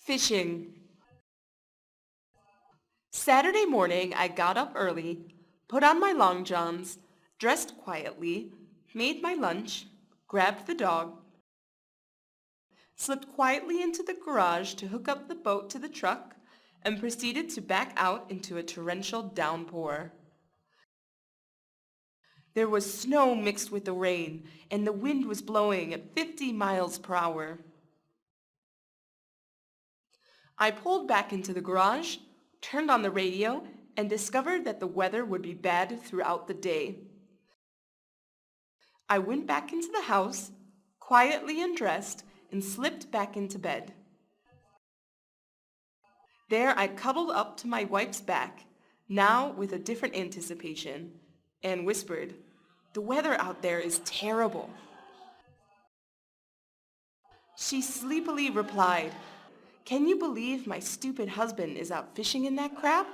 Fishing. Saturday morning, I got up early, put on my long johns, dressed quietly, made my lunch, grabbed the dog, slipped quietly into the garage to hook up the boat to the truck, and proceeded to back out into a torrential downpour. There was snow mixed with the rain, and the wind was blowing at 50 miles per hour. I pulled back into the garage, turned on the radio, and discovered that the weather would be bad throughout the day. I went back into the house, quietly undressed, and slipped back into bed. There I cuddled up to my wife's back, now with a different anticipation, and whispered, "The weather out there is terrible." She sleepily replied, "Can you believe my stupid husband is out fishing in that crap?"